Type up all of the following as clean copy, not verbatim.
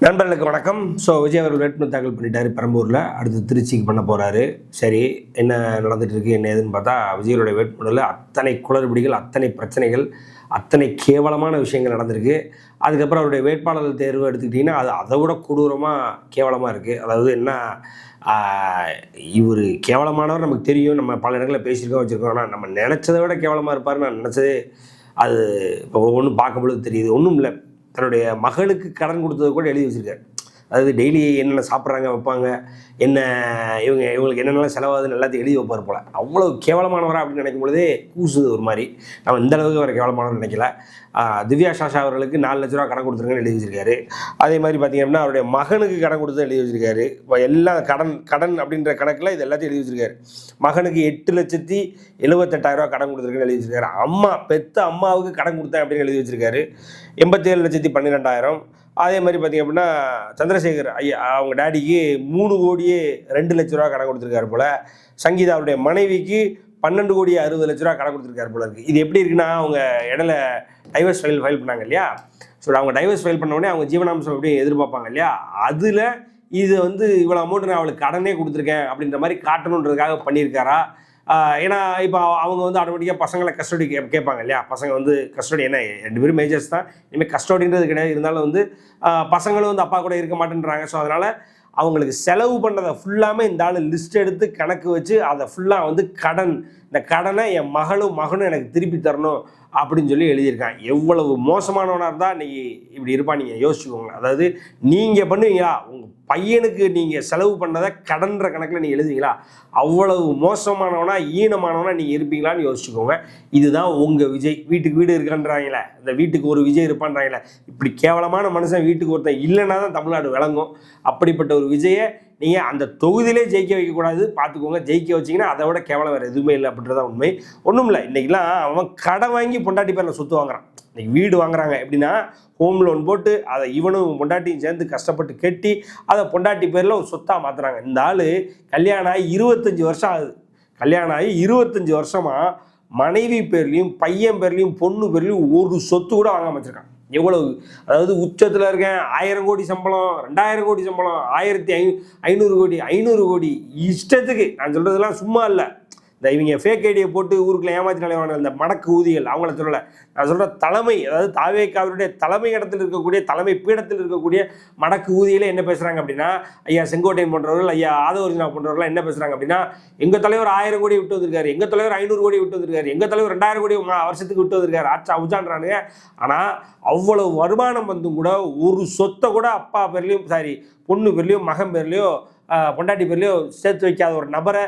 நண்பர்களுக்கு வணக்கம். விஜய் அவர்கள் வேட்புமனு தாக்கல் பண்ணிட்டாரு பெரம்பூரில். அடுத்து திருச்சிக்கு பண்ண போகிறாரு. சரி, என்ன நடந்துட்டு இருக்கு என்ன ஏதுன்னு பார்த்தா, விஜயனுடைய வேட்புமனுவில் அத்தனை குளறுபடிகள், அத்தனை பிரச்சனைகள், அத்தனை கேவலமான விஷயங்கள் நடந்திருக்கு. அதுக்கப்புறம் அவருடைய வேட்பாளர்கள் தேர்வு எடுத்துக்கிட்டிங்கன்னா அது அதை விட கொடூரமாக கேவலமாக இருக்குது. அதாவது என்ன, இவர் கேவலமானவர் நமக்கு தெரியும், நம்ம பல இடங்களில் பேசியிருக்கோம் வச்சுருக்கோம். ஆனால் நம்ம நினச்சதை விட கேவலமாக இருப்பார். நான் நினச்சதே அது இப்போ ஒவ்வொன்றும் பார்க்கும்பொழுது தெரியுது. ஒன்றும் இல்லை, தன்னுடைய மகளுக்கு கடன் கொடுத்தது கூட எழுதி வச்சுருக்காரு. அதாவது டெய்லி என்னென்ன சாப்பிட்றாங்க வைப்பாங்க, என்ன இவங்களுக்கு என்னென்னலாம் செலவாகுதுன்னு எல்லாத்தையும் எழுதி வைப்பார் போல். அவ்வளோ கேவலமானவரா அப்படின்னு நினைக்கும் பொழுதே கூசுது ஒரு மாதிரி. நம்ம இந்த அளவுக்கு வர கேவலமானவர் நினைக்கல. திவ்யா சாஷா அவர்களுக்கு 4 லட்ச ரூபா கடன் கொடுத்துருங்கன்னு எழுதி வச்சிருக்காரு. அதே மாதிரி பார்த்திங்க அப்படின்னா அவருடைய மகனுக்கு கடன் கொடுத்து எழுதி வச்சிருக்காரு. எல்லாம் கடன் அப்படின்ற கணக்கில் இது எல்லாத்தையும் எழுதி வச்சிருக்காரு. மகனுக்கு 8,78,000 கடன் கொடுத்துருக்குன்னு எழுதி வச்சிருக்காரு. பெத்த அம்மாவுக்கு கடன் கொடுத்தேன் அப்படின்னு எழுதி வச்சிருக்காரு. 87,12,000. அதே மாதிரி பார்த்திங்க அப்படின்னா சந்திரசேகர் ஐயா அவங்க டேடிக்கு 3,02 லட்ச ரூபா கடன் கொடுத்துருக்காரு போல். சங்கீதா அவருடைய மனைவிக்கு 12,60,00,000 கடன் கொடுத்துருக்காரு போல இருக்குது. இது எப்படி இருக்குன்னா, அவங்க இடையில டைவர்ஸ் ஃபைல் பண்ணாங்க இல்லையா. அவங்க டைவர்ஸ் ஃபைல் பண்ண உடனே அவங்க ஜீவனாம்சம் எப்படி எதிர்பார்ப்பாங்க இல்லையா, அதில் இது இவ்வளோ அமௌண்ட் நான் அவளுக்கு கடனே கொடுத்துருக்கேன் அப்படின்ற மாதிரி காட்டணுன்றதுக்காக பண்ணியிருக்காரா. ஏன்னா இப்போ அவங்க ஆட்டோமேட்டிக்காக பசங்களை கஸ்டடி கேட்பாங்க இல்லையா. பசங்க கஸ்டடி என்ன 2 பேரும் மேஜர்ஸ் தான், இனிமேல் கஸ்டடின்றது கிடையாது. இருந்தாலும் பசங்களும் அப்பா கூட இருக்க மாட்டேன்றாங்க. ஸோ அதனால் அவங்களுக்கு செலவு பண்ணதை ஃபுல்லாமே இந்த ஆள் லிஸ்ட் எடுத்து கணக்கு வச்சு அதை ஃபுல்லாக கடன், இந்த கடனை என் மகனும் எனக்கு திருப்பி தரணும் அப்படின்னு சொல்லி எழுதியிருக்கான். எவ்வளவு மோசமானவனாக இருந்தால் இன்றைக்கி இப்படி இருப்பான் நீங்கள் யோசிச்சுக்கோங்க. அதாவது நீங்கள் பண்ணுவீங்களா, உங்கள் பையனுக்கு நீங்கள் செலவு பண்ணதை கடன்ற கணக்கில் நீங்கள் எழுதுவீங்களா? அவ்வளவு மோசமானவனா ஈனமானவனா நீங்கள் இருப்பீங்களான்னு யோசிச்சுக்கோங்க. இதுதான் உங்கள் விஜய். வீட்டுக்கு வீடு இருக்கான்றாங்களே, இந்த வீட்டுக்கு ஒரு விஜய் இருப்பான்றாங்களே, இப்படி கேவலமான மனுஷன் வீட்டுக்கு ஒருத்தன் இல்லைன்னா தான் தமிழ்நாடு விளங்கும். அப்படிப்பட்ட ஒரு விஜயை நீங்கள் அந்த தொகுதியிலே ஜெயிக்க வைக்கக்கூடாது, பார்த்துக்கோங்க. ஜெயிக்க வச்சிங்கன்னா அதை விட கேவலம் வேறு எதுவுமே இல்லை அப்படின்றதான் உண்மை. ஒன்றும் இல்லை, இன்றைக்கெலாம் அவன் கடன் வாங்கி பொண்டாட்டி பேரில் சொத்து வாங்குறான். இன்றைக்கி வீடு வாங்குறாங்க எப்படின்னா, ஹோம் லோன் போட்டு அதை இவனும் பொண்டாட்டியும் சேர்ந்து கஷ்டப்பட்டு கட்டி அதை பொண்டாட்டி பேரில் ஒரு சொத்தாக மாற்றுறாங்க. இந்த ஆள் கல்யாணம் ஆகி 25 வருஷம் ஆகுது. கல்யாணம் ஆகி 25 வருஷமாக மனைவி பேர்லேயும் பையன் பேர்லேயும் பொண்ணு பேர்லேயும் ஒரு சொத்து கூட வாங்காம வச்சுருக்கான். எவ்வளவு, அதாவது உச்சத்தில் இருக்கேன், 1000 கோடி சம்பளம், 2000 கோடி சம்பளம், 1500 கோடி, 500 கோடி, இஷ்டத்துக்கு. நான் சொல்கிறதுலாம் சும்மா இல்லை. இந்த இவங்க ஃபேக் ஐடியை போட்டு ஊருக்குள்ள ஏமாற்றினாலே இந்த மடக்கு ஊதிகள் அவங்கள சொல்லலை. நான் சொல்கிற தலைமை, அதாவது தாவேக்காவினுடைய தலைமை இடத்தில் இருக்கக்கூடிய, தலைமை பீடத்தில் இருக்கக்கூடிய மடக்கு ஊதியில என்ன பேசுகிறாங்க அப்படின்னா, ஐயா செங்கோட்டையன் போன்றவர்கள், ஐயா ஆதவர்ஜனா போன்றவர்கள் என்ன பேசுகிறாங்க அப்படின்னா, எங்கள் தலைவர் 1000 கோடி விட்டு வந்திருக்காரு, எங்கள் தலைவர் 500 கோடி விட்டு வந்திருக்காரு, எங்கள் தலைவர் 2000 கோடி வருஷத்துக்கு விட்டு வந்திருக்காரு, ஆச்சா உச்சான்றானுங்க. ஆனால் அவ்வளவு வருமானம் கூட ஒரு சொத்தை கூட அப்பா பேர்லேயும் பொண்ணு பேர்லேயும் மகன் பேர்லேயோ பொண்டாட்டி பேர்லேயோ சேர்த்து வைக்காத ஒரு நபரை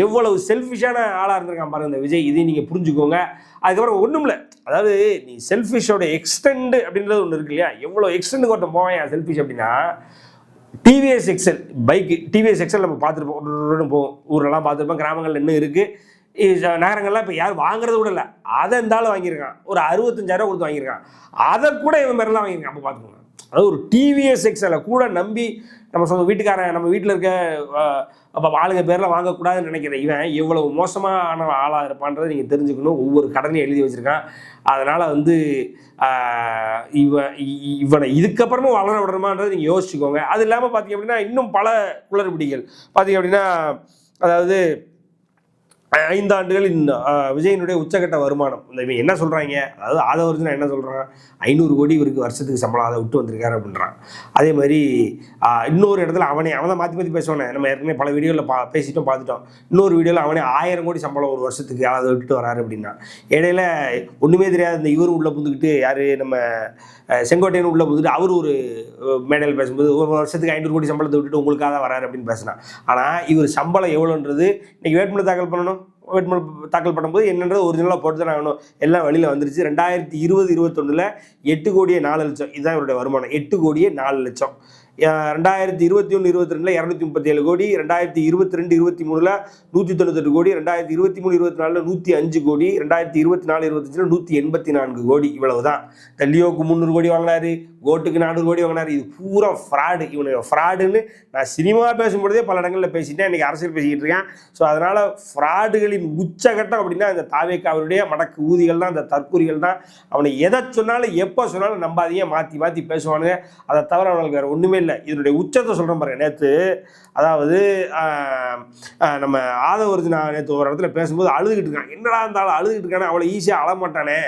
எவ்வளவு செல்ஃபிஷான ஆளாக இருந்திருக்கான் பாருங்க இந்த விஜய். இதையும் நீங்கள் புரிஞ்சுக்கோங்க. அதுக்கப்புறம் ஒன்றும் இல்லை, அதாவது நீ செல்ஃபிஷோட எக்ஸ்டெண்ட் அப்படின்றது ஒன்று இருக்கு இல்லையா. எவ்வளோ எக்ஸ்டெண்டுக்கு ஒருத்தன் போவேன் செல்ஃபிஷ் அப்படின்னா, TVS Excel bike, TVS Excel நம்ம பார்த்துருப்போம், போவோம் ஊரெல்லாம் பார்த்துருப்போம், கிராமங்களில் இன்னும் இருக்குது, நகரங்கள்லாம் இப்போ யாரும் வாங்குறது கூட இல்லை. அதை இருந்தாலும் வாங்கியிருக்கான், ஒரு 65,000 கொடுத்து வாங்கியிருக்கான். அதை கூட இவன் மாதிரிலாம் வாங்கியிருக்கான். அப்போ பார்த்துக்கோங்க. அதாவது ஒரு டிவிஎஸ் எக்ஸலை கூட நம்பி நம்ம வீட்டுக்காரன், நம்ம வீட்டில் இருக்க அப்போ ஆளுங்க பேரில் வாங்கக்கூடாதுன்னு நினைக்கிறேன். இவன் எவ்வளவு மோசமான ஆளாக இருப்பான்றதை நீங்கள் தெரிஞ்சுக்கணும். ஒவ்வொரு கடனையும் எழுதி வச்சுருக்கான். அதனால் இவனை இதுக்கப்புறமும் வளர விடணுமான்றதை நீங்கள் யோசிச்சுக்கோங்க. அது இல்லாமல் பார்த்தீங்க அப்படின்னா இன்னும் பல குளறுபடிகள் பார்த்தீங்க அப்படின்னா, அதாவது 5 ஆண்டுகள் விஜயனுடைய உச்சகட்ட வருமானம் இவன் என்ன சொல்கிறாங்க, அதாவது ஆதவர்ஜனா என்ன சொல்கிறான், 500 கோடி இவருக்கு வருஷத்துக்கு சம்பளம் அதை விட்டு வந்திருக்காரு அப்படின்றான். அதே மாதிரி இன்னொரு இடத்துல அவன் தான் மாற்றி பேசுவானே, நம்ம ஏற்கனவே பல வீடியோவில் பேசிட்டோம் பார்த்துட்டோம். இன்னொரு வீடியோவில் அவனே 1000 கோடி சம்பளம் ஒரு வருஷத்துக்கு அதை விட்டு வராரு அப்படின்னா, இடையில ஒன்றுமே தெரியாது இந்த இவரும் உள்ளே புந்துக்கிட்டு, யார் நம்ம செங்கோட்டையன் உள்ளே புந்துட்டு அவர் ஒரு மேடையில் பேசும்போது ஒரு வருஷத்துக்கு 500 கோடி சம்பளத்தை விட்டுட்டு உங்களுக்காக தான் வராரு அப்படின்னு பேசினான். ஆனால் இவர் சம்பளம் எவ்வளோன்றது இன்றைக்கி வேட்புமனு தாக்கல் பண்ணணும். வேட்புமனு தாக்கல் பண்ணும்போது என்னன்றது ஒரிஜினலாக போட்டு தான் ஆகணும். எல்லாம் வெளியில் வந்துருச்சு. 2020-21 8,04,00,000 இதுதான் இவருடைய வருமானம். 8,04,00,000. 2021 22 237 கோடி, 2022 23 198 கோடி, 2023 24 105 கோடி, 2024 25 184 கோடி. இவ்வளவுதான். லியோக்கு 300 கோடி வாங்கினாரு, கோட்டுக்கு 400 கோடி வாங்கினாரு. இது பூரா ஃப்ராடு. இவனுக்கு ஃப்ராடுன்னு நான் சினிமா பேசும்பொழுதே பல இடங்களில் பேசிட்டேன், இன்னைக்கு அரசியல் பேசிக்கிட்டு இருக்கேன். ஸோ அதனால ஃப்ராடுகளின் உச்சகட்டம் அப்படின்னா இந்த தாவேக்காவுடைய மடக்கு ஊதிகள் தான், இந்த தற்கூரிகள் தான். அவனை எதை சொன்னாலும் எப்போ சொன்னாலும் நம்பாதையே மாற்றி மாற்றி பேசுவானுங்க. அதை தவிர அவனுக்கு வேறு ஒன்றுமே இல்லை. இதனுடைய உச்சத்தை சொல்கிறேன் பாருங்க. நேற்று அதாவது நம்ம ஆதவர்ஜுனா நேற்று ஒரு இடத்துல பேசும்போது அழுதுகிட்டு இருக்கான். என்னடா இருந்தாலும் அழுதுகிட்டு இருக்கானே, அவ்வளோ ஈஸியாக அழமாட்டானே.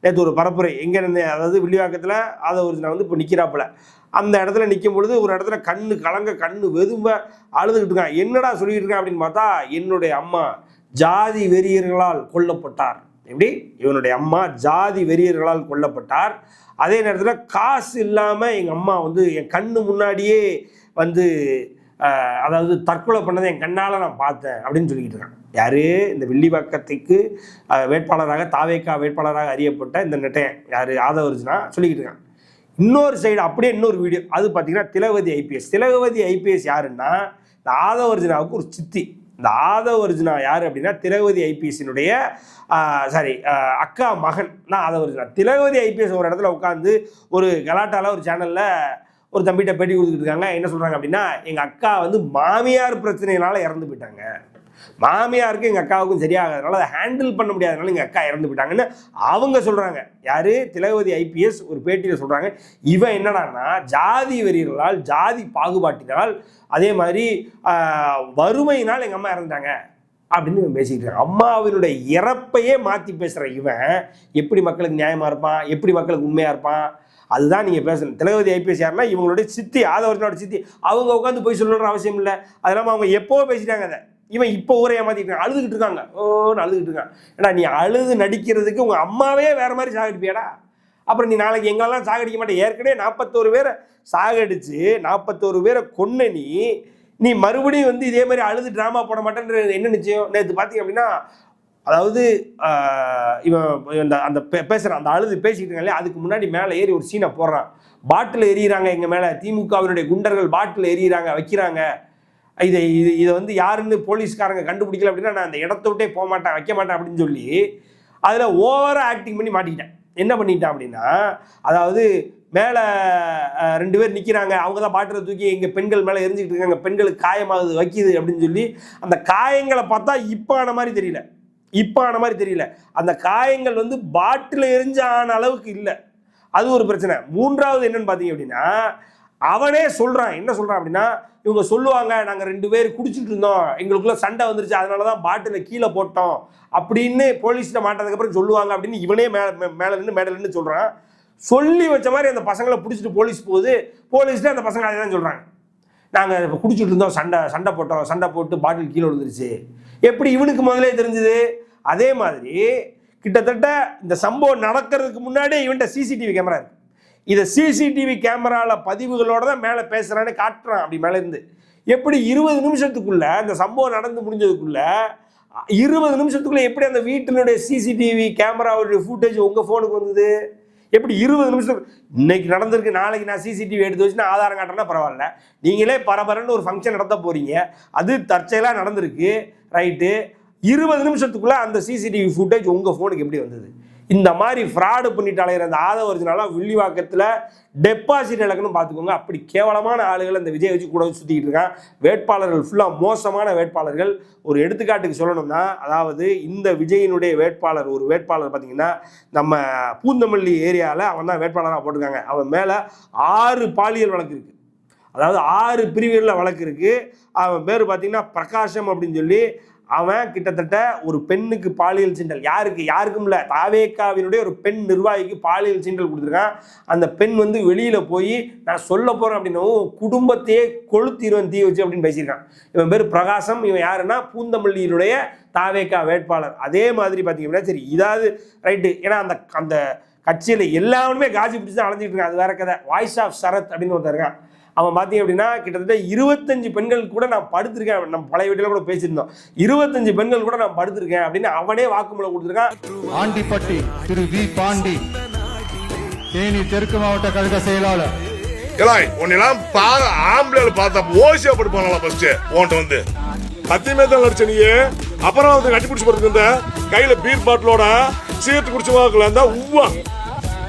நேற்று ஒரு பரப்புரை எங்கே இருந்து, அதாவது வில்லிவாக்கத்தில் ஆதவர்ஜுனா வந்து இப்போ நிற்கிறாப்புல. அந்த இடத்துல நிற்கும் பொழுது ஒரு இடத்துல கண்ணு கலங்க, கண்ணு வெதும்ப அழுதுகிட்டு இருக்கான். என்னடா சொல்லிட்டு இருக்கான் அப்படின்னு பார்த்தா, என்னுடைய அம்மா ஜாதி வெறியர்களால் கொல்லப்பட்டார். எப்படி? இவனுடைய அம்மா ஜாதி வெறியர்களால் கொல்லப்பட்டார். அதே நேரத்தில் காசு இல்லாமல் எங்கள் அம்மா வந்து என் கண்ணு முன்னாடியே வந்து அதாவது தற்கொலை பண்ணதை என் கண்ணால் நான் பார்த்தேன் அப்படின்னு சொல்லிக்கிட்டு இருக்கான். யார்? இந்த வில்லிவாக்கத்துக்கு வேட்பாளராக, தாவேக்கா வேட்பாளராக அறியப்பட்ட இந்த நெட்டையன் யார்? ஆதவர்ஜுனா சொல்லிக்கிட்டு இருக்கான். இன்னொரு சைடு அப்படியே இன்னொரு வீடியோ, அது பார்த்தீங்கன்னா திலகவதி ஐபிஎஸ். திலகவதி ஐபிஎஸ் யாருன்னா இந்த ஆதவர்ஜுனாவுக்கு ஒரு சித்தி. இந்த ஆதவர்ஜுனா யார் அப்படின்னா திலகவதி ஐபிஎஸ்னுடைய அக்கா மகன் தான் ஆதவர்ஜுனா. திலகவதி ஐபிஎஸ் ஒரு இடத்துல உட்காந்து ஒரு கலாட்டால ஒரு சேனலில் ஒரு தம்பிகிட்ட பேட்டி கொடுத்துட்டு இருக்காங்க. என்ன சொல்கிறாங்க அப்படின்னா, எங்கள் அக்கா வந்து மாமியார் பிரச்சனையினால இறந்து போயிட்டாங்க, மாமியாருக்கு எங்கள் அக்காவுக்கும் சரியாகாதனால அதை ஹேண்டில் பண்ண முடியாதனால எங்கள் அக்கா இறந்து போயிட்டாங்கன்னு அவங்க சொல்கிறாங்க. யார்? திலகவதி ஐபிஎஸ் ஒரு பேட்டியில் சொல்கிறாங்க. இவன் என்னடான்னா ஜாதி வெறியர்களால், ஜாதி பாகுபாட்டினால், அதே மாதிரி வறுமையினால் எங்கள் அம்மா இறந்துட்டாங்க அப்படின்னு இவன் பேசிக்கிட்டு இருக்கான். அம்மாவினுடைய இறப்பையே மாற்றி பேசுகிற இவன் எப்படி மக்களுக்கு நியாயமாக இருப்பான், எப்படி மக்களுக்கு உண்மையாக இருப்பான்? அதுதான் நீங்கள் பேசணும். திலகவதி ஐபிஎஸ் யாருன்னா இவங்களுடைய சித்தி, ஆதவர்ஜுனாவோட சித்தி. அவங்க உட்காந்து போய் சொல்லணுன்ற அவசியம் இல்லை. அது இல்லாமல் அவங்க எப்போவோ பேசிட்டாங்க அதை. இவன் இப்போ ஊரே ஏமாத்திட்டு அழுதுகிட்டு இருக்காங்க. ஓன்னு அழுதுகிட்டு இருக்கான். ஏன்னா நீ அழுது நடிக்கிறதுக்கு உங்கள் அம்மாவே வேறு மாதிரி சாகடிப்பியாடா. அப்புறம் நீ நாளைக்கு எங்களெல்லாம் சாகடிக்க மாட்டேன். ஏற்கனவே 41 பேரை சாகடிச்சு 41 பேரை கொன்ன நீ மறுபடியும் வந்து இதே மாதிரி அழுது ட்ராமா போட மாட்டேன்ற என்ன நிச்சயம்? நேற்று பார்த்தீங்க அப்படின்னா, அதாவது இவன் அந்த பேசுகிறான், அந்த அழுது பேசிக்கிட்டு இருக்காங்க. அதுக்கு முன்னாடி மேலே ஏறி ஒரு சீனை போடுறான். பாட்டில் எறிகிறாங்க எங்கள் மேலே, திமுகவினுடைய குண்டர்கள் பாட்டில் எறிகிறாங்க, வைக்கிறாங்க. இதை வந்து யாருன்னு போலீஸ்காரங்க கண்டுபிடிக்கல அப்படின்னா நான் அந்த இடத்த விட்டே போக மாட்டேன், வைக்க மாட்டேன் அப்படின்னு சொல்லி அதில் ஓவராக ஆக்டிங் பண்ணி மாட்டிக்கிட்டேன். என்ன பண்ணிட்டான் அப்படின்னா, அதாவது மேலே 2 பேர் நிற்கிறாங்க, அவங்க தான் பாட்டில் தூக்கி எங்கள் பெண்கள் மேலே எரிஞ்சிக்கிட்டு இருக்காங்க, பெண்களுக்கு காயமாகுது, வைக்கிது அப்படின்னு சொல்லி அந்த காயங்களை பார்த்தா இப்போ ஆன மாதிரி தெரியல. அந்த காயங்கள் வந்து பாட்டில் எரிஞ்ச ஆன அளவுக்கு இல்லை. அது ஒரு பிரச்சனை. மூன்றாவது என்னன்னு பார்த்தீங்க அப்படின்னா, அவனே சொல்கிறான். என்ன சொல்கிறான் அப்படின்னா, இவங்க சொல்லுவாங்க நாங்கள் 2 பேர் குடிச்சிட்டு இருந்தோம், எங்களுக்குள்ள சண்டை வந்துருச்சு, அதனால தான் பாட்டில் கீழே போட்டோம் அப்படின்னு போலீஸ்கிட்ட மாட்டதுக்கப்புறம் சொல்லுவாங்க அப்படின்னு இவனே மேலே நின்று சொல்கிறான். சொல்லி வச்ச மாதிரி அந்த பசங்களை பிடிச்சிட்டு போலீஸ் போகுது. போலீஸ்ட்டு அந்த பசங்க அதை தான் சொல்கிறாங்க, நாங்கள் இப்போ குடிச்சிட்டு இருந்தோம், சண்டை போட்டோம், சண்டை போட்டு பாட்டில் கீழே விழுந்துருச்சு. எப்படி இவனுக்கு முதலே தெரிஞ்சுது? அதே மாதிரி கிட்டத்தட்ட இந்த சம்பவம் நடக்கிறதுக்கு முன்னாடியே இவன்கிட்ட சிசிடிவி கேமரா இருக்கு. இதை சிசிடிவி கேமராவில் பதிவுகளோட தான் மேலே பேசுகிறான்னு காட்டுறான். அப்படி மேலே இருந்து எப்படி 20 நிமிஷத்துக்குள்ள இந்த சம்பவம் நடந்து முடிஞ்சதுக்குள்ள 20 நிமிஷத்துக்குள்ள எப்படி அந்த வீட்டினுடைய சிசிடிவி கேமராவுடைய ஃபுட்டேஜ் உங்கள் ஃபோனுக்கு வந்தது? எப்படி 20 நிமிஷத்துக்கு? இன்னைக்கு நடந்திருக்கு, நாளைக்கு நான் சிசிடிவி எடுத்து வச்சு நான் ஆதாரம் காட்டுறேன்னா பரவாயில்ல. நீங்களே பரபரன்னு ஒரு ஃபங்க்ஷன் நடத்த போகிறீங்க, அது தற்செயலாக நடந்திருக்கு, ரைட்டு. 20 நிமிஷத்துக்குள்ள அந்த சிசிடிவி ஃபுட்டேஜ் உங்கள் ஃபோனுக்கு எப்படி வந்தது? இந்த மாதிரி ஃப்ராடு பண்ணிட்டு அலைகிற அந்த ஆதவர்ஜுனால வில்லிவாக்கத்தில் டெபாசிட் இழக்கணும் பார்த்துக்கோங்க. அப்படி கேவலமான ஆளுகள் அந்த விஜய் வச்சு கூட சுற்றிக்கிட்டு இருக்கான். வேட்பாளர்கள் ஃபுல்லாக மோசமான வேட்பாளர்கள். ஒரு எடுத்துக்காட்டுக்கு சொல்லணும்னா, அதாவது இந்த விஜயினுடைய வேட்பாளர், ஒரு வேட்பாளர் பார்த்தீங்கன்னா நம்ம பூந்தமல்லி ஏரியாவில் அவன் தான் வேட்பாளராக போட்டிருக்காங்க. அவன் மேலே 6 பாலியல் வழக்கு இருக்குது, அதாவது 6 பிரிவுகளில் வழக்கு இருக்குது. அவன் பேர் பார்த்தீங்கன்னா பிரகாஷம் அப்படின்னு சொல்லி. அவன் கிட்டத்தட்ட ஒரு பெண்ணுக்கு பாலியல் சீண்டல், யாருக்கும் இல்லை, தாவேக்காவினுடைய ஒரு பெண் நிர்வாகிக்கு பாலியல் சீண்டல் கொடுத்துருக்கான். அந்த பெண் வந்து வெளியில் போய் நான் சொல்ல போகிறேன் அப்படின்னவும் குடும்பத்தையே கொளுத்திடுவேன் தீ வச்சு அப்படின்னு பேசியிருக்கான். இவன் பேர் பிரகாசம். இவன் யாருன்னா பூந்தமல்லியினுடைய தாவேக்கா வேட்பாளர். அதே மாதிரி பார்த்தீங்கன்னா சரி, இதாவது ரைட்டு. ஏன்னா அந்த கட்சியில் எல்லாருமே காஜி பிடிச்சி தான் அலைஞ்சிட்டு இருக்கான். அது வேற கதை. வாய்ஸ் ஆஃப் சரத் அப்படின்னு ஒருத்தர் இருக்கான். அவன் பார்த்தீங்க அப்படின்னா கிட்டத்தட்ட 25 பெண்கள் கூட நான் படுத்திருக்கேன். நம்ம பழைய வீட்டில் கூட பேசியிருந்தோம். 25 பெண்கள் கூட நான் படுத்திருக்கேன் அப்படின்னு அவனே வாக்குமூலம் கொடுத்துருக்கான். ஆண்டிப்பட்டி திரு வி பாண்டி, தேனி தெற்கு மாவட்ட கழக செயலாளர். உன்னெல்லாம் ஆம்பளை பார்த்தா ஓசியா படுப்பாங்களா ஃபர்ஸ்ட் உன்கிட்ட வந்து அத்தியமே தான் அடிச்ச நீயே. அப்புறம் வந்து கட்டி பிடிச்சி போட்டு கையில பீர் பாட்டிலோட சீட்டு குடிச்சு வாக்கல உவா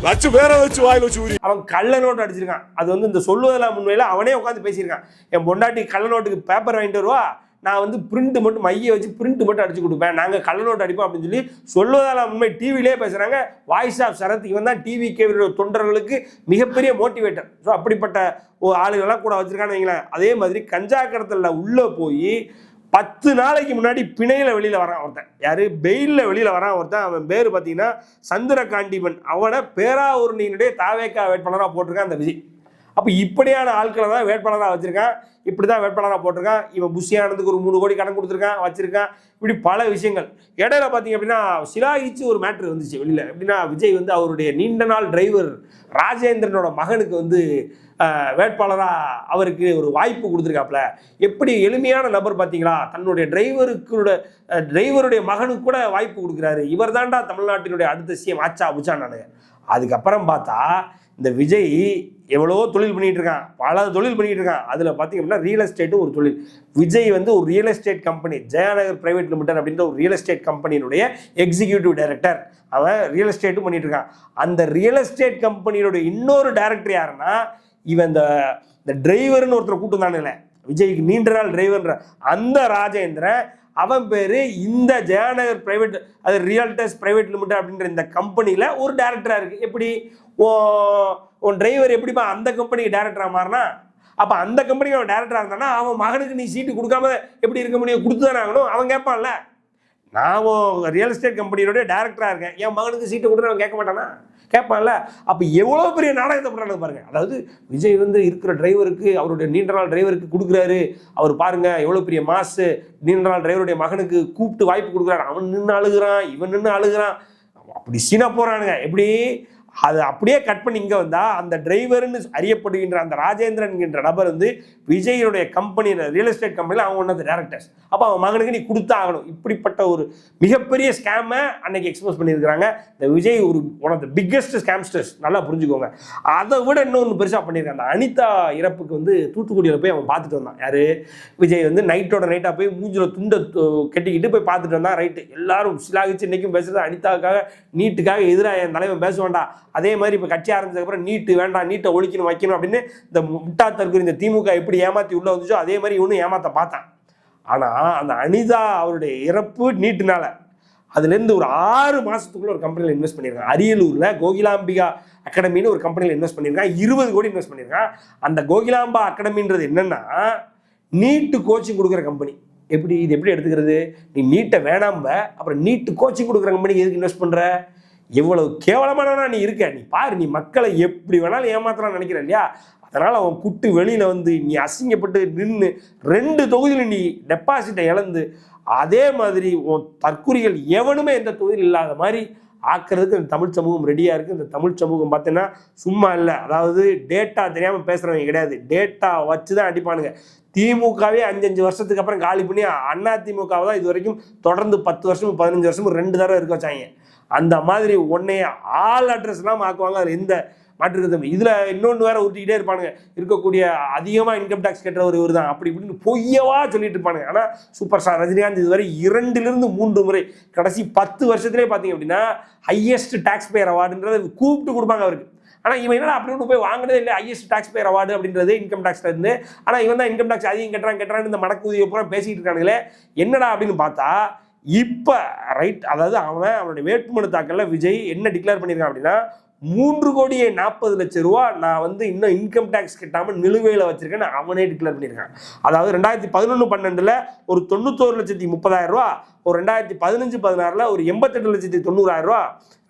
வச்சு வேற வச்சு வாயில் வச்சு ஊறி அவன் கள்ள நோட்டு அடிச்சிருக்கான். அது வந்து இந்த சொல்லுவதெல்லாம் முன்வையில அவனே உட்காந்து பேசியிருக்கான். என் பொண்டாட்டி கள்ள நோட்டுக்கு பேப்பர் வாங்கிட்டு வருவா, நான் வந்து பிரிண்ட் மட்டும் மைய வச்சு பிரிண்ட் மட்டும் அடிச்சு கொடுப்பேன், நாங்கள் கள்ள நோட்டு அடிப்போம் அப்படின்னு சொல்லி சொல்லுவதெல்லாம் உண்மை டிவிலே பேசுகிறாங்க. வாய்ஸ் ஆஃப் சரத் இவன் தான் டிவி கேவியோட தொண்டர்களுக்கு மிகப்பெரிய மோட்டிவேட்டர். ஸோ அப்படிப்பட்ட ஆளுகள்லாம் கூட வச்சிருக்கான்னு வைங்களேன். அதே மாதிரி கஞ்சா கடத்தலில் உள்ளே போய் 10 நாளைக்கு முன்னாடி பிணையில் வெளியில் வரான் ஒருத்தன். யார் பெயிலில் வெளியில் வரான் ஒருத்தன். அவன் பேர் பார்த்தீங்கன்னா சந்திரகாண்டிபன். அவனை பேராவூரணியினுடைய தாவேக்கா வேட்பாளராக போட்டிருக்கான் அந்த விஜய். அப்போ இப்படியான ஆட்களை தான் வேட்பாளராக வச்சுருக்கான். இப்படி தான் வேட்பாளராக போட்டிருக்கான். இவன் புஷியானதுக்கு ஒரு 3 கோடி கடன் கொடுத்துருக்கான், வச்சுருக்கான். இப்படி பல விஷயங்கள். இடையில பார்த்தீங்க அப்படின்னா சிலாகிச்சு ஒரு மேட்ரு வந்துச்சு வெளியில். எப்படின்னா விஜய் வந்து அவருடைய நீண்ட நாள் டிரைவர் ராஜேந்திரனோட மகனுக்கு வந்து வேட்பாளராக அவருக்கு ஒரு வாய்ப்பு கொடுத்துருக்காப்புல. எப்படி எளிமையான நபர் பார்த்தீங்களா, தன்னுடைய டிரைவருடைய மகனுக்கு கூட வாய்ப்பு கொடுக்குறாரு. இவர் தான்டா தமிழ்நாட்டினுடைய அடுத்த சிஎம் ஆச்சா புச்சான்னு. அதுக்கப்புறம் பார்த்தா இந்த விஜய் எவ்வளோ தொழில் பண்ணிகிட்டு இருக்கான், பல தொழில் பண்ணிகிட்டு இருக்கான். அதில் பார்த்திங்க அப்படின்னா ரியல் எஸ்டேட்டும் ஒரு தொழில். விஜய் வந்து ஒரு real estate company Jayanagar private limited அப்படின்ற ஒரு ரியல் எஸ்டேட் கம்பெனியினுடைய எக்ஸிக்யூட்டிவ் டைரக்டர். அவன் ரியல் எஸ்டேட்டும் பண்ணிட்டு இருக்கான். அந்த ரியல் எஸ்டேட் கம்பெனியோட இன்னொரு டைரக்டர் யாருன்னா இவன் இந்த டிரைவர்னு ஒருத்தர் கூட்டம் தானே விஜய்க்கு நீண்ட நாள் டிரைவர்ன்ற அந்த ராஜேந்திரன். அவன் பேர் இந்த ஜெயாநகர் பிரைவேட் அது ரியல்டர்ஸ் பிரைவேட் லிமிடெட் அப்படின்ற இந்த கம்பெனியில் ஒரு டைரக்டராக இருக்குது. எப்படி உன் டிரைவர் எப்படிப்பா அந்த கம்பெனிக்கு டைரக்டராக மாறினா? அப்போ அந்த கம்பெனிக்கு அவன் டைரக்டராக இருந்தானா அவன் மகனுக்கு நீ சீட்டு கொடுக்காம எப்படி இருக்க முடியும்? கொடுத்து தானே ஆகணும். அவன் கேட்பான்ல, நான் ரியல் எஸ்டேட் கம்பெனியோடைய டைரக்டராக இருக்கேன், என் மகனுக்கு சீட்டு கொடுத்து அவன் கேட்க மாட்டானா? கேட்பான்ல. அப்போ எவ்வளோ பெரிய நாடகத்தை பண்ணுறாங்க பாருங்க. அதாவது விஜய் வந்து இருக்கிற டிரைவருக்கு, அவருடைய நீண்ட நாள் டிரைவருக்கு கொடுக்குறாரு. அவர் பாருங்க எவ்வளோ பெரிய மாசு. நீண்ட நாள் டிரைவருடைய மகனுக்கு கூப்பிட்டு வாய்ப்பு கொடுக்குறாரு. அவன் நின்று அழுகிறான், இவன் நின்று அழுகிறான். அப்படி சீனா போகிறானுங்க. எப்படி அது அப்படியே கட் பண்ணி இங்கே வந்தால் அந்த டிரைவர்னு அறியப்படுகின்ற அந்த ராஜேந்திரன் என்கின்ற நபர் வந்து விஜயனுடைய கம்பெனியில் ரியல் எஸ்டேட் கம்பெனியில் அவன் ஒன்று டேரக்டர்ஸ். அப்போ அவன் மகனுக்கு நீ கொடுத்தா ஆகணும். இப்படிப்பட்ட ஒரு மிகப்பெரிய ஸ்கேமை அன்னைக்கு எக்ஸ்போஸ் பண்ணியிருக்கிறாங்க. இந்த விஜய் ஒரு one of the biggest scamsters, நல்லா புரிஞ்சுக்கோங்க. அதை விட இன்னொன்று பெருசாக பண்ணியிருக்காங்க. அந்த அனிதா இறப்புக்கு வந்து தூத்துக்குடியில் போய் அவன் பார்த்துட்டு வந்தான். யார்? விஜய் வந்து நைட்டோட நைட்டாக போய் மூஞ்சில் துண்டை கட்டிக்கிட்டு போய் பார்த்துட்டு வந்தான். ரைட்டு, எல்லாரும் சிலாகிச்சு இன்றைக்கும் பேசுகிறது அனிதாவுக்காக, நீட்டுக்காக எதிராக என் தலைவன் பேச வேண்டாம். அதே மாதிரி இப்போ கட்சி ஆரம்பிச்சதுக்கப்புறம் நீட்டு வேண்டாம், நீட்டை ஒழிக்கணும் வைக்கணும் அப்படின்னு இந்த முட்டாத்தற்கு இந்த திமுக எப்படி ஏமாற்றி உள்ளே வந்துச்சோ அதே மாதிரி இவனும் ஏமாற்ற பார்த்தான். ஆனால் அந்த அனிதா அவருடைய இறப்பு நீட்டுனால அதுலேருந்து ஒரு 6 மாதத்துக்குள்ள ஒரு கம்பெனியில் இன்வெஸ்ட் பண்ணியிருக்கான். அரியலூரில் கோகிலாம்பிகா அகாடமின்னு ஒரு கம்பெனியில் இன்வெஸ்ட் பண்ணியிருக்கான். 20 கோடி இன்வெஸ்ட் பண்ணியிருக்கான். அந்த கோகிலாம்பா அகாடமின்றது என்னன்னா நீட்டு கோச்சிங் கொடுக்குற கம்பெனி. எப்படி இது எப்படி எடுத்துக்கிறது? நீ நீட்டை வேணாம்ப, அப்புறம் நீட்டு கோச்சிங் கொடுக்குற கம்பெனிக்கு எதுக்கு இன்வெஸ்ட் பண்ணுற? எவ்வளவு கேவலமானவனா நீ இருக்க. நீ பாரு, நீ மக்களை எப்படி வேணாலும் ஏமாத்தலாம் நினைக்கிற இல்லையா? அதனால் அவன் குட்டு வெளியில் வந்து நீ அசிங்கப்பட்டு நின்று 2 தொகுதியில் நீ டெபாசிட்டை இழந்து அதே மாதிரி உன் தற்குறிகள் எவனுமே எந்த தொகுதியில் இல்லாத மாதிரி ஆக்கிறதுக்கு இந்த தமிழ் சமூகம் ரெடியாக இருக்குது. இந்த தமிழ் சமூகம் பார்த்தீங்கன்னா சும்மா இல்லை. அதாவது டேட்டா தெரியாமல் பேசுகிறவங்க கிடையாது, டேட்டா வச்சு தான் அடிப்பானுங்க. திமுகவே 5 வருஷத்துக்கு அப்புறம் காலி பண்ணி அண்ணா திமுகவை தான் இது வரைக்கும் தொடர்ந்து 10 வருஷமும் 15 வருஷமும் 2 தடவை இருக்க வச்சாங்க. அந்த மாதிரி ஒன்னைய ஆல் அட்ரஸ்லாம் ஆக்குவாங்க. அதில் எந்த மாற்றுக்கிறது. இதில் இன்னொன்று வேற ஊட்டிக்கிட்டே இருப்பானுங்க, இருக்கக்கூடிய அதிகமாக இன்கம் டேக்ஸ் கட்டுறவர் இவர் தான் அப்படி இப்படின்னு பொய்யவா சொல்லிட்டு இருப்பானுங்க. ஆனால் சூப்பர் ஸ்டார் ரஜினிகாந்த் இதுவரை 2லிருந்து 3 முறை கடைசி 10 வருஷத்துலேயே பார்த்தீங்க அப்படின்னா ஹையஸ்ட் டாக்ஸ் பேயர் அவார்டுன்றதை கூப்பிட்டு கொடுப்பாங்க அவருக்கு. ஆனால் இவன் என்னடா அப்படி ஒன்று போய் வாங்கினதே இல்லை ஹையஸ்ட் டாக்ஸ் பேயர் அவார்டு அப்படின்றது இன்கம் டேக்ஸ்ல இருந்து. ஆனால் இவன் தான் இன்கம் டேக்ஸ் அதிகம் கட்டுறான்னு இந்த மடக்கூதியை பூரா பேசிக்கிட்டு இருக்கானுங்களே. என்னடா அப்படின்னு பார்த்தா இப்போ ரைட், அதாவது அவனுடைய வேட்புமனு தாக்கலில் விஜய் என்ன டிக்ளேர் பண்ணியிருக்கான் அப்படின்னா 3,40,00,000 ரூபா நான் வந்து இன்னும் இன்கம் டேக்ஸ் கட்டாமல் நிலுவையில் வச்சிருக்கேன்னு அவனே டிக்ளேர் பண்ணியிருக்கான். அதாவது 2011-12 ஒரு 91,30,000 ரூபா, ஒரு 2015-16 ஒரு 88,90,000 ரூபா,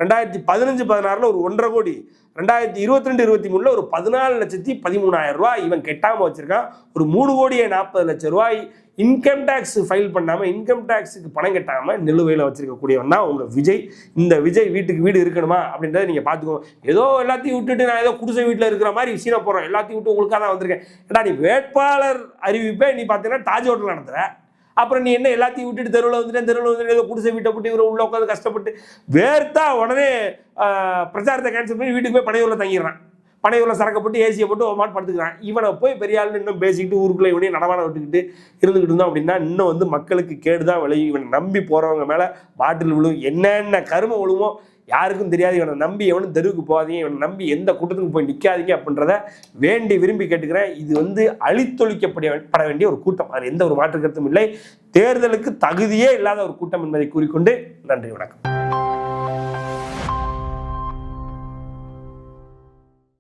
2015-16 ஒரு 1,50,000 கோடி, 2022-23 ஒரு 14,13,000 ரூபா இவன் கெட்டாமல் வச்சிருக்கான். ஒரு 3,40,00,000 ரூபாய் இன்கம் டேக்ஸ் ஃபைல் பண்ணாமல், இன்கம் டேக்ஸுக்கு பணம் கட்டாமல் நிலுவையில் வச்சிருக்கக்கூடியவன் தான் உங்கள் விஜய். இந்த விஜய் வீட்டுக்கு வீடு இருக்கணுமா அப்படின்றத நீங்கள் பார்த்துக்கோங்க. ஏதோ எல்லாத்தையும் விட்டுட்டு நான் ஏதோ குடிசை வீட்டில் இருக்கிற மாதிரி சீனா போகிறோம், எல்லாத்தையும் விட்டு உங்களுக்காக தான் வந்திருக்கேன். ஏன்னா நீ வேட்பாளர் அறிவிப்பே நீ பார்த்தீங்கன்னா தாஜ் ஹோட்டல் நடத்துகிற, அப்புறம் நீ என்ன எல்லாத்தையும் விட்டுட்டு தெருவில் வந்துட்டு ஏதோ குடிசை வீட்டை விட்டு இவரை உள்ள உட்காந்து கஷ்டப்பட்டு வேர்த்தா உடனே பிரச்சாரத்தை கேன்சல் பண்ணி வீட்டுக்கு போய் பனையூரில் தங்கிடுறான். பனையூரில் சரக்கு போட்டு ஏசியை போட்டு ஒரு மாட்டு படுத்துக்கிறான். இவனை போய் பெரிய ஆளுன்னு இன்னும் பேசிக்கிட்டு ஊருக்குள்ளே இவனையும் நடமாட விட்டுக்கிட்டு இருந்துக்கிட்டு இருந்தோம் அப்படின்னா இன்னும் வந்து மக்களுக்கு கேடுதான் விளையும். இவனை நம்பி போகிறவங்க மேலே பாட்டில் விழுவும், என்னென்ன கரும விழுவோம் யாருக்கும் தெரியாது. இவனை நம்பி எவனும் தெருவுக்கு போகாதீங்க, இவனை நம்பி எந்த கூட்டத்துக்கு போய் நிற்காதீங்க அப்படின்றத வேண்டி விரும்பி கேட்டுக்கிறேன். இது வந்து அழித்தொழிக்கப்பட வேண்டிய ஒரு கூட்டம், அது எந்த ஒரு மாற்று கருத்தும் இல்லை. தேர்தலுக்கு தகுதியே இல்லாத ஒரு கூட்டம் என்பதை கூறிக்கொண்டு நன்றி, வணக்கம்.